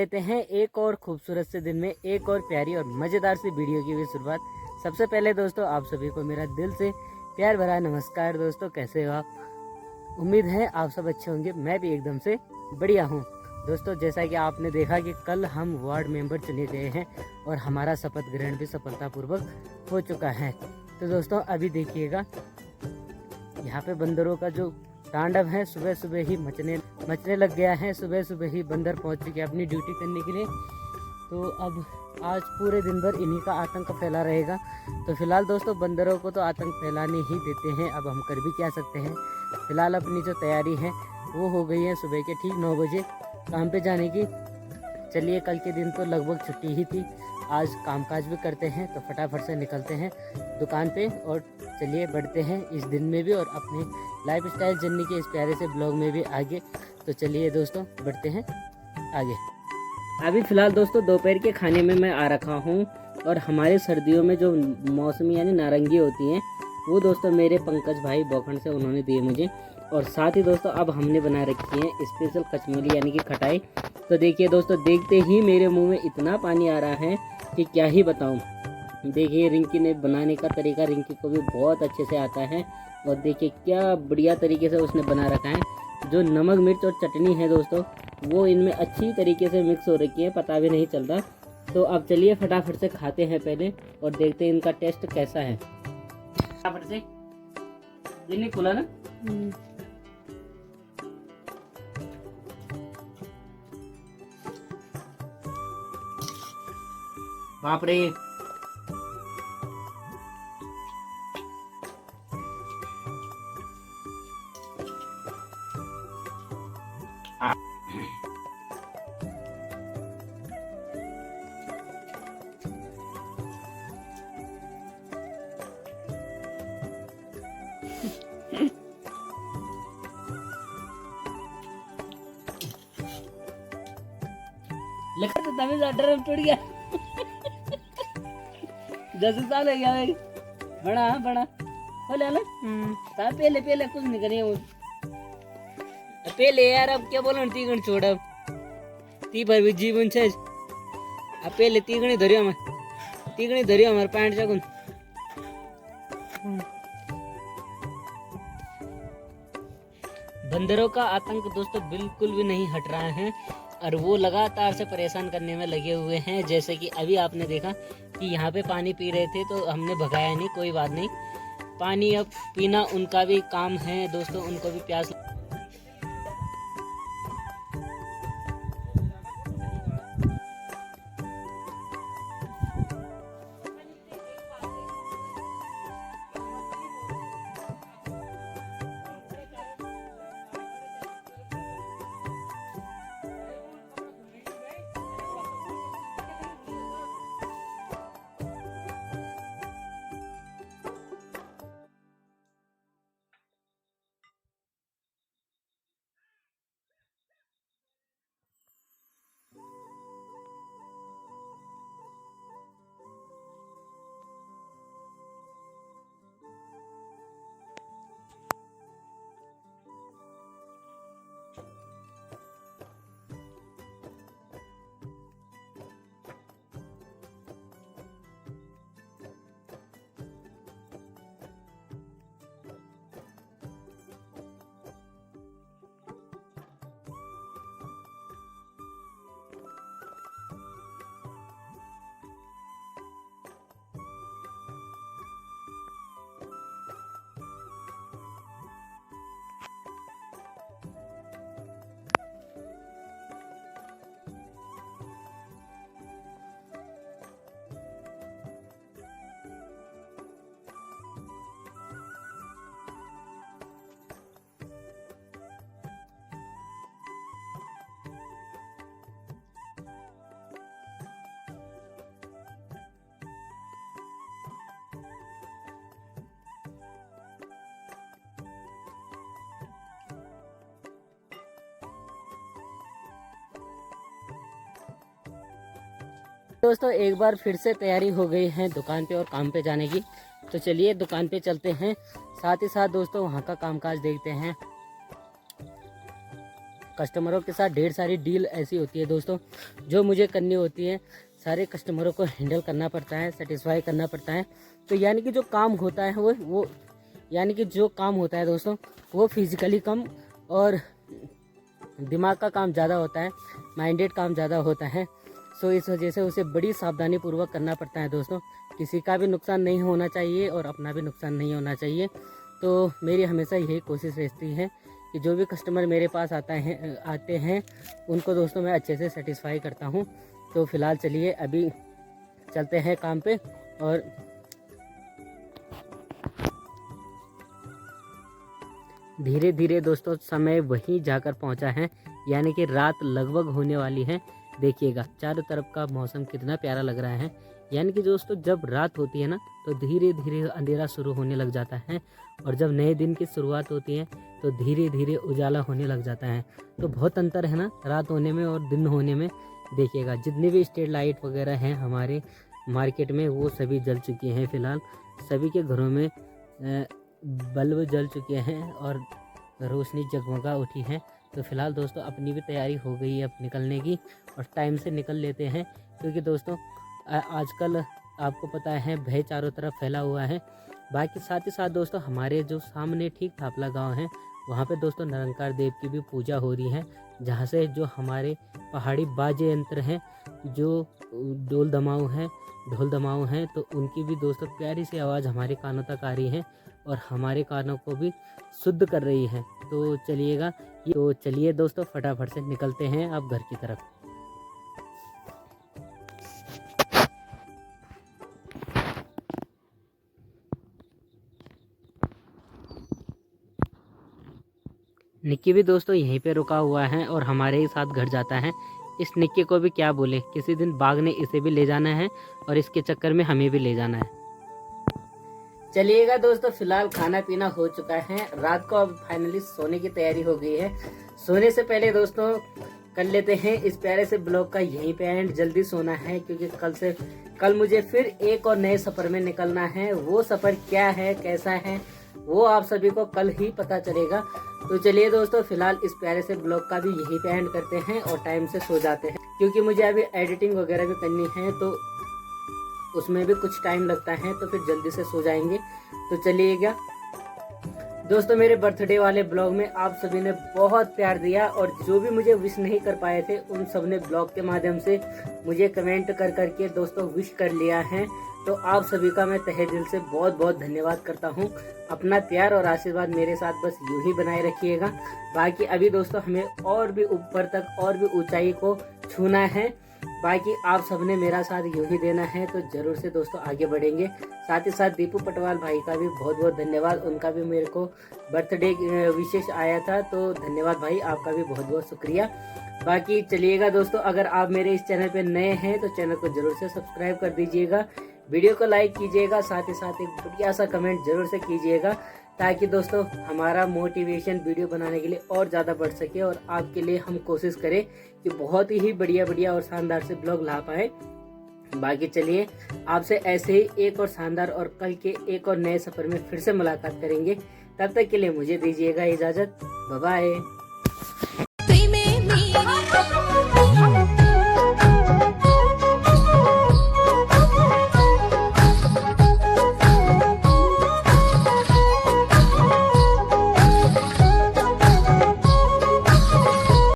लेते हैं एक और खूबसूरत से दिन में एक और प्यारी और मज़ेदार सी वीडियो की भी शुरुआत। सबसे पहले दोस्तों आप सभी को मेरा दिल से प्यार भरा नमस्कार। दोस्तों कैसे हो आप? उम्मीद है आप सब अच्छे होंगे। मैं भी एकदम से बढ़िया हूँ। दोस्तों जैसा कि आपने देखा कि कल हम वार्ड मेंबर चुने गए हैं और हमारा शपथ ग्रहण भी सफलतापूर्वक हो चुका है। तो दोस्तों अभी देखिएगा यहाँ पे बंदरों का जो तांडव है सुबह सुबह ही मचने लग गया है। सुबह सुबह ही बंदर पहुँच चुके अपनी ड्यूटी करने के लिए। तो अब आज पूरे दिन भर इन्हीं का आतंक फैला रहेगा। तो फिलहाल दोस्तों बंदरों को तो आतंक फैलाने ही देते हैं, अब हम कर भी क्या सकते हैं। फिलहाल अपनी जो तैयारी है वो हो गई है सुबह के ठीक 9 बजे काम पे जाने की। चलिए कल के दिन तो लगभग छुट्टी ही थी, आज कामकाज भी करते हैं तो फटाफट से निकलते हैं दुकान पे और चलिए बढ़ते हैं इस दिन में भी और अपने लाइफस्टाइल जर्नी के इस प्यारे से ब्लॉग में भी आगे। तो चलिए दोस्तों बढ़ते हैं आगे। अभी फ़िलहाल दोस्तों दोपहर के खाने में मैं आ रखा हूँ और हमारे सर्दियों में जो मौसमी यानी नारंगी होती हैं वो दोस्तों मेरे पंकज भाई बोखंड से उन्होंने दिए मुझे। और साथ ही दोस्तों अब हमने बना रखी है स्पेशल कचमोली यानी कि खटाई। तो देखिए दोस्तों देखते ही मेरे मुंह में इतना पानी आ रहा है कि क्या ही बताऊं। देखिए रिंकी ने बनाने का तरीका रिंकी को भी बहुत अच्छे से आता है और देखिए क्या बढ़िया तरीके से उसने बना रखा है। जो नमक मिर्च और चटनी है दोस्तों वो इनमें अच्छी तरीके से मिक्स हो रखी है, पता भी नहीं चल रहा। तो अब चलिए फटाफट से खाते हैं पहले और देखते हैं इनका टेस्ट कैसा है। फटाफट से ये नहीं खुला ना। बाप रे लगा तो तभी डर टूट गया। 10 साल हो गया भाई। बड़ा बड़ा हो ना। पहले पहले कुछ नहीं करिए वो पहले यार। अब क्या बोलो तीगण छोड़ अब ती भर भी जीवन छे। अब पहले तीगणी धरियो हमारे पैंट जाकुन। बंदरों का आतंक दोस्तों बिल्कुल भी नहीं हट रहा है और वो लगातार से परेशान करने में लगे हुए हैं। जैसे कि अभी आपने देखा कि यहाँ पे पानी पी रहे थे तो हमने भगाया नहीं, कोई बात नहीं। पानी अब पीना उनका भी काम है दोस्तों, उनको भी प्यास। दोस्तों एक बार फिर से तैयारी हो गई है दुकान पे और काम पे जाने की। तो चलिए दुकान पे चलते हैं, साथ ही साथ दोस्तों वहाँ का कामकाज देखते हैं। कस्टमरों के साथ ढेर सारी डील ऐसी होती है दोस्तों जो मुझे करनी होती है। सारे कस्टमरों को हैंडल करना पड़ता है, सेटिस्फाई करना पड़ता है। तो यानी कि जो काम होता है वो यानी कि जो काम होता है दोस्तों वो फिज़िकली कम और दिमाग का काम ज़्यादा होता है, माइंडेड काम ज़्यादा होता है। सो इस वजह से उसे बड़ी सावधानी पूर्वक करना पड़ता है दोस्तों। किसी का भी नुकसान नहीं होना चाहिए और अपना भी नुकसान नहीं होना चाहिए। तो मेरी हमेशा यही कोशिश रहती है कि जो भी कस्टमर मेरे पास आते हैं उनको दोस्तों मैं अच्छे से सेटिस्फाई करता हूं। तो फिलहाल चलिए अभी चलते हैं काम पे। और धीरे धीरे दोस्तों समय वहीं जाकर पहुंचा है, यानी कि रात लगभग होने वाली है। देखिएगा चारों तरफ का मौसम कितना प्यारा लग रहा है। यानी कि दोस्तों जब रात होती है ना तो धीरे धीरे अंधेरा शुरू होने लग जाता है, और जब नए दिन की शुरुआत होती है तो धीरे धीरे उजाला होने लग जाता है। तो बहुत अंतर है ना रात होने में और दिन होने में। देखिएगा जितनी भी स्ट्रीट लाइट वगैरह हैं हमारे मार्केट में वो सभी जल चुकी हैं। फ़िलहाल सभी के घरों में बल्ब जल चुके हैं और रोशनी जगमगा उठी है। तो फिलहाल दोस्तों अपनी भी तैयारी हो गई है अब निकलने की, और टाइम से निकल लेते हैं। क्योंकि दोस्तों आजकल आपको पता है भय चारों तरफ फैला हुआ है। बाकी साथ ही साथ दोस्तों हमारे जो सामने ठीक थापला गांव है वहाँ पे दोस्तों निरंकार देव की भी पूजा हो रही है, जहाँ से जो हमारे पहाड़ी बाजे यंत्र हैं, जो ढोल दमाऊ हैं, तो उनकी भी दोस्तों प्यारी सी आवाज़ हमारे कानों तक आ रही है और हमारे कानों को भी शुद्ध कर रही है। तो चलिए दोस्तों फटाफट से निकलते हैं अब घर की तरफ। निक्की भी दोस्तों यहीं पे रुका हुआ है और हमारे ही साथ घर जाता है। इस निक्की को भी क्या बोले, किसी दिन बाघ ने इसे भी ले जाना है और इसके चक्कर में हमें भी ले जाना है। चलिएगा दोस्तों फिलहाल खाना पीना हो चुका है, रात को अब फाइनली सोने की तैयारी हो गई है। सोने से पहले दोस्तों कर लेते हैं इस प्यारे से ब्लॉग का यहीं पे एंड। जल्दी सोना है क्योंकि कल मुझे फिर एक और नए सफर में निकलना है। वो सफर क्या है, कैसा है, वो आप सभी को कल ही पता चलेगा। तो चलिए दोस्तों फिलहाल इस प्यारे से ब्लॉग का भी यहीं पे एंड करते हैं और टाइम से सो जाते हैं, क्योंकि मुझे अभी एडिटिंग वगैरह भी करनी है तो उसमें भी कुछ टाइम लगता है। तो फिर जल्दी से सो जाएंगे। तो चलिएगा दोस्तों मेरे बर्थडे वाले ब्लॉग में आप सभी ने बहुत प्यार दिया, और जो भी मुझे विश नहीं कर पाए थे उन सब ने ब्लॉग के माध्यम से मुझे कमेंट कर करके दोस्तों विश कर लिया है। तो आप सभी का मैं तहे दिल से बहुत बहुत धन्यवाद करता हूं। अपना प्यार और आशीर्वाद मेरे साथ बस यूं ही बनाए रखिएगा। बाकी अभी दोस्तों हमें और भी ऊपर तक और भी ऊंचाई को छूना है। बाकी आप सबने मेरा साथ यूं ही देना है, तो जरूर से दोस्तों आगे बढ़ेंगे। साथ ही साथ दीपू पटवाल भाई का भी बहुत बहुत धन्यवाद, उनका भी मेरे को बर्थडे विशेष आया था। तो धन्यवाद भाई, आपका भी बहुत बहुत शुक्रिया। बाकी चलिएगा दोस्तों अगर आप मेरे इस चैनल पे नए हैं तो चैनल को जरूर से सब्सक्राइब कर दीजिएगा, वीडियो को लाइक कीजिएगा, साथ ही साथ एक बढ़िया सा कमेंट जरूर से कीजिएगा, ताकि दोस्तों हमारा मोटिवेशन वीडियो बनाने के लिए और ज़्यादा बढ़ सके और आपके लिए हम कोशिश करें कि बहुत ही बढ़िया और शानदार से ब्लॉग ला पाए। बाकी चलिए आपसे ऐसे ही एक और शानदार और कल के एक और नए सफर में फिर से मुलाकात करेंगे। तब तक के लिए मुझे दीजिएगा इजाज़त। Bye bye.